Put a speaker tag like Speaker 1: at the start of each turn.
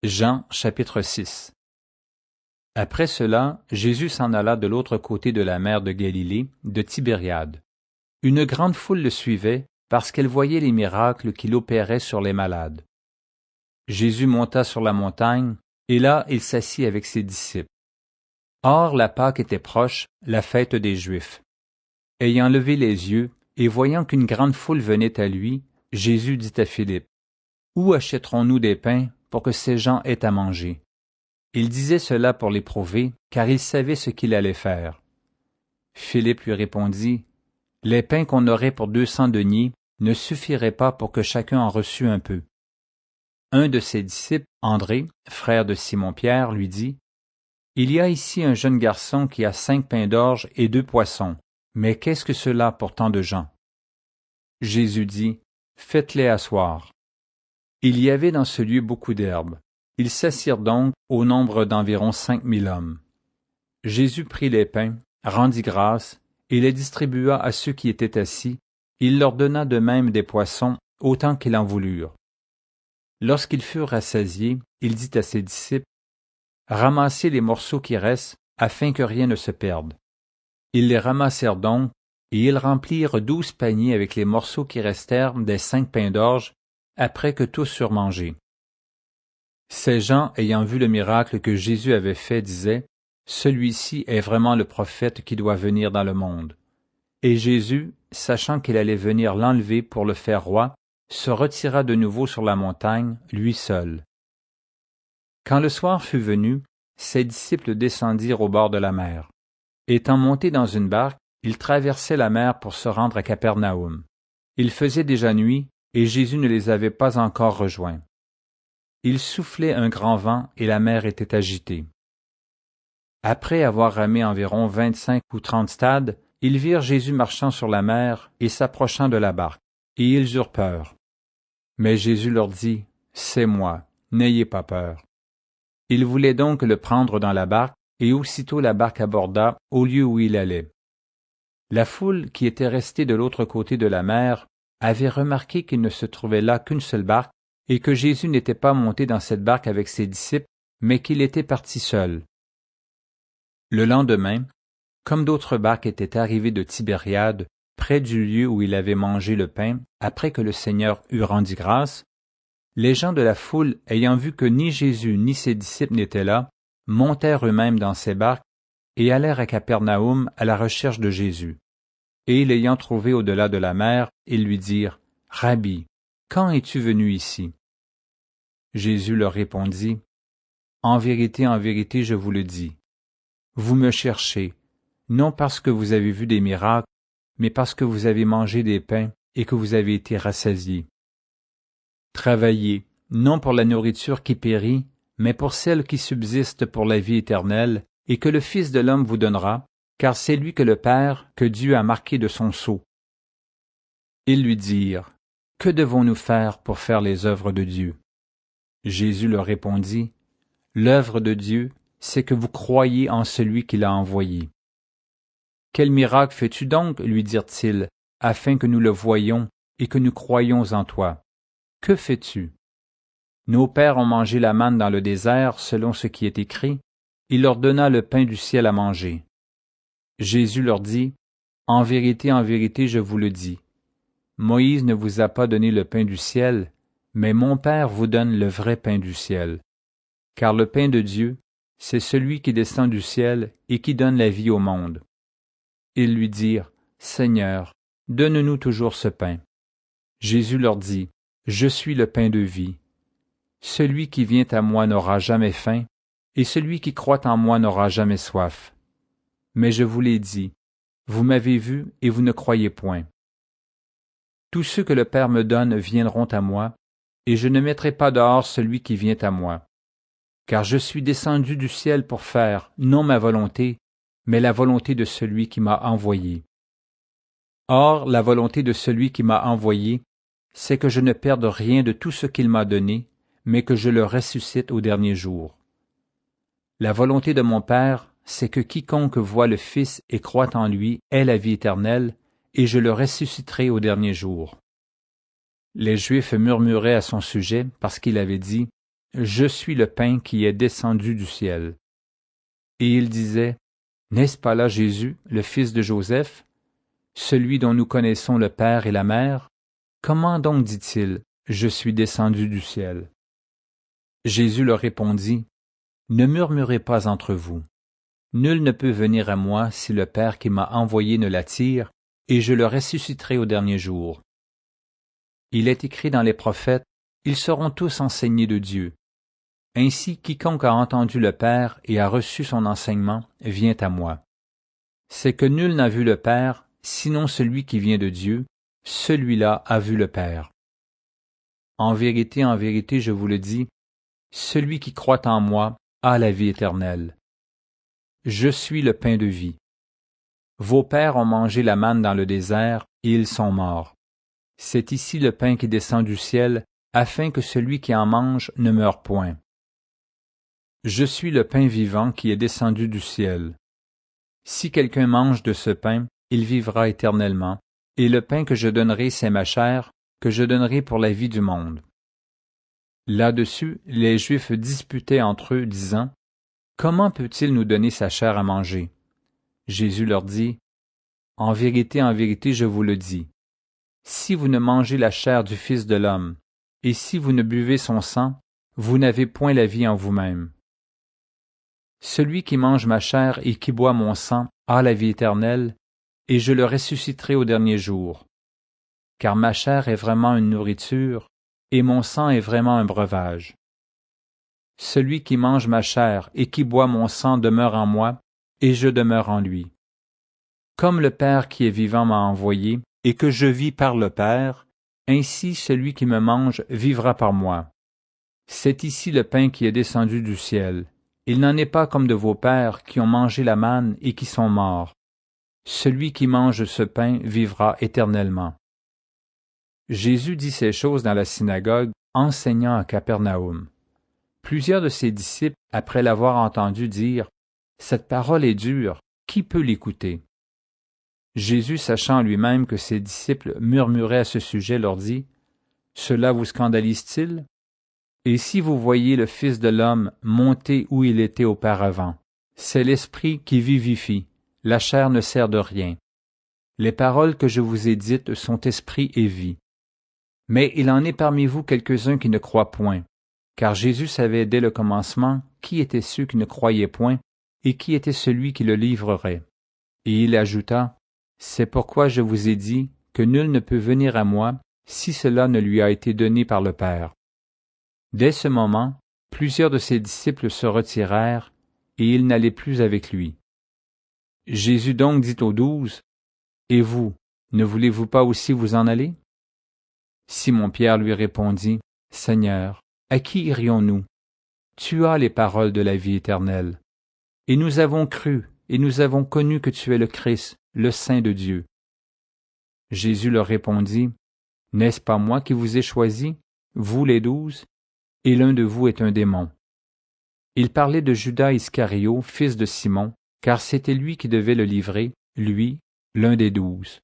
Speaker 1: Jean chapitre 6. Après cela, Jésus s'en alla de l'autre côté de la mer de Galilée, de Tibériade. Une grande foule le suivait, parce qu'elle voyait les miracles qu'il opérait sur les malades. Jésus monta sur la montagne, et là il s'assit avec ses disciples. Or la Pâque était proche, la fête des Juifs. Ayant levé les yeux, et voyant qu'une grande foule venait à lui, Jésus dit à Philippe, « Où achèterons-nous des pains pour que ces gens aient à manger? » Il disait cela pour l'éprouver, car il savait ce qu'il allait faire. Philippe lui répondit, « Les pains qu'on aurait pour 200 deniers ne suffiraient pas pour que chacun en reçût un peu. » Un de ses disciples, André, frère de Simon-Pierre, lui dit, « Il y a ici un jeune garçon qui a 5 pains d'orge et 2 poissons, mais qu'est-ce que cela pour tant de gens? » Jésus dit, « Faites-les asseoir. » Il y avait dans ce lieu beaucoup d'herbes. Ils s'assirent donc au nombre d'environ 5000 hommes. Jésus prit les pains, rendit grâce, et les distribua à ceux qui étaient assis. Il leur donna de même des poissons, autant qu'ils en voulurent. Lorsqu'ils furent rassasiés, il dit à ses disciples, « Ramassez les morceaux qui restent, afin que rien ne se perde. » Ils les ramassèrent donc, et ils remplirent 12 paniers avec les morceaux qui restèrent des 5 pains d'orge, après que tous eurent mangé. Ces gens, ayant vu le miracle que Jésus avait fait, disaient, « Celui-ci est vraiment le prophète qui doit venir dans le monde. » Et Jésus, sachant qu'il allait venir l'enlever pour le faire roi, se retira de nouveau sur la montagne, lui seul. Quand le soir fut venu, ses disciples descendirent au bord de la mer. Étant montés dans une barque, ils traversaient la mer pour se rendre à Capernaum. Il faisait déjà nuit, et Jésus ne les avait pas encore rejoints. Il soufflait un grand vent et la mer était agitée. Après avoir ramé environ 25 ou 30 stades, ils virent Jésus marchant sur la mer et s'approchant de la barque, et ils eurent peur. Mais Jésus leur dit, « C'est moi, n'ayez pas peur. » Ils voulaient donc le prendre dans la barque, et aussitôt la barque aborda au lieu où il allait. La foule qui était restée de l'autre côté de la mer avait remarqué qu'il ne se trouvait là qu'une seule barque, et que Jésus n'était pas monté dans cette barque avec ses disciples, mais qu'il était parti seul. Le lendemain, comme d'autres barques étaient arrivées de Tibériade, près du lieu où il avait mangé le pain, après que le Seigneur eut rendu grâce, les gens de la foule, ayant vu que ni Jésus ni ses disciples n'étaient là, montèrent eux-mêmes dans ces barques et allèrent à Capernaum à la recherche de Jésus. Et l'ayant trouvé au-delà de la mer, ils lui dirent, « Rabbi, quand es-tu venu ici? » Jésus leur répondit, « en vérité, je vous le dis. Vous me cherchez, non parce que vous avez vu des miracles, mais parce que vous avez mangé des pains et que vous avez été rassasiés. Travaillez, non pour la nourriture qui périt, mais pour celle qui subsiste pour la vie éternelle, et que le Fils de l'homme vous donnera, car c'est lui que le Père, que Dieu a marqué de son sceau. » Ils lui dirent, « Que devons-nous faire pour faire les œuvres de Dieu? » Jésus leur répondit, « L'œuvre de Dieu, c'est que vous croyez en celui qui l'a envoyé. » « Quel miracle fais-tu donc, lui dirent-ils, afin que nous le voyions et que nous croyions en toi? Que fais-tu? Nos pères ont mangé la manne dans le désert, selon ce qui est écrit, il leur donna le pain du ciel à manger. » Jésus leur dit, « En vérité, je vous le dis. Moïse ne vous a pas donné le pain du ciel, mais mon Père vous donne le vrai pain du ciel. Car le pain de Dieu, c'est celui qui descend du ciel et qui donne la vie au monde. » Ils lui dirent, « Seigneur, donne-nous toujours ce pain. » Jésus leur dit, « Je suis le pain de vie. Celui qui vient à moi n'aura jamais faim, et celui qui croit en moi n'aura jamais soif. Mais je vous l'ai dit, vous m'avez vu et vous ne croyez point. Tous ceux que le Père me donne viendront à moi, et je ne mettrai pas dehors celui qui vient à moi. Car je suis descendu du ciel pour faire, non ma volonté, mais la volonté de celui qui m'a envoyé. Or, la volonté de celui qui m'a envoyé, c'est que je ne perde rien de tout ce qu'il m'a donné, mais que je le ressuscite au dernier jour. La volonté de mon Père, c'est que quiconque voit le Fils et croit en lui ait la vie éternelle, et je le ressusciterai au dernier jour. » Les Juifs murmuraient à son sujet parce qu'il avait dit, « Je suis le pain qui est descendu du ciel. » Et il disait, « N'est-ce pas là Jésus, le fils de Joseph, celui dont nous connaissons le père et la mère? Comment donc dit-il, « Je suis descendu du ciel » ? Jésus leur répondit, « Ne murmurez pas entre vous. Nul ne peut venir à moi si le Père qui m'a envoyé ne l'attire, et je le ressusciterai au dernier jour. Il est écrit dans les prophètes, ils seront tous enseignés de Dieu. Ainsi quiconque a entendu le Père et a reçu son enseignement vient à moi. C'est que nul n'a vu le Père, sinon celui qui vient de Dieu, celui-là a vu le Père. En vérité, je vous le dis, celui qui croit en moi a la vie éternelle. Je suis le pain de vie. Vos pères ont mangé la manne dans le désert, et ils sont morts. C'est ici le pain qui descend du ciel, afin que celui qui en mange ne meure point. Je suis le pain vivant qui est descendu du ciel. Si quelqu'un mange de ce pain, il vivra éternellement, et le pain que je donnerai, c'est ma chair, que je donnerai pour la vie du monde. Là-dessus, les Juifs disputaient entre eux, disant, « Comment peut-il nous donner sa chair à manger? » Jésus leur dit, « En vérité, je vous le dis, si vous ne mangez la chair du Fils de l'homme, et si vous ne buvez son sang, vous n'avez point la vie en vous-même. Celui qui mange ma chair et qui boit mon sang a la vie éternelle, et je le ressusciterai au dernier jour. Car ma chair est vraiment une nourriture, et mon sang est vraiment un breuvage. Celui qui mange ma chair et qui boit mon sang demeure en moi, et je demeure en lui. Comme le Père qui est vivant m'a envoyé, et que je vis par le Père, ainsi celui qui me mange vivra par moi. C'est ici le pain qui est descendu du ciel. Il n'en est pas comme de vos pères qui ont mangé la manne et qui sont morts. Celui qui mange ce pain vivra éternellement. » Jésus dit ces choses dans la synagogue, enseignant à Capernaum. Plusieurs de ses disciples, après l'avoir entendu dire, « Cette parole est dure, qui peut l'écouter? » Jésus, sachant lui-même que ses disciples murmuraient à ce sujet, leur dit, « Cela vous scandalise-t-il? Et si vous voyez le Fils de l'homme monter où il était auparavant, c'est l'Esprit qui vivifie, la chair ne sert de rien. Les paroles que je vous ai dites sont esprit et vie. Mais il en est parmi vous quelques-uns qui ne croient point, car Jésus savait dès le commencement qui étaient ceux qui ne croyaient point et qui était celui qui le livrerait. Et il ajouta, « C'est pourquoi je vous ai dit que nul ne peut venir à moi si cela ne lui a été donné par le Père. » Dès ce moment, plusieurs de ses disciples se retirèrent, et ils n'allaient plus avec lui. Jésus donc dit aux 12, « Et vous, ne voulez-vous pas aussi vous en aller? » Simon-Pierre lui répondit, « Seigneur, à qui irions-nous? Tu as les paroles de la vie éternelle. Et nous avons cru, et nous avons connu que tu es le Christ, le Saint de Dieu. » Jésus leur répondit, « N'est-ce pas moi qui vous ai choisis, vous les 12, et l'un de vous est un démon. » Il parlait de Judas Iscario, fils de Simon, car c'était lui qui devait le livrer, lui, l'un des 12.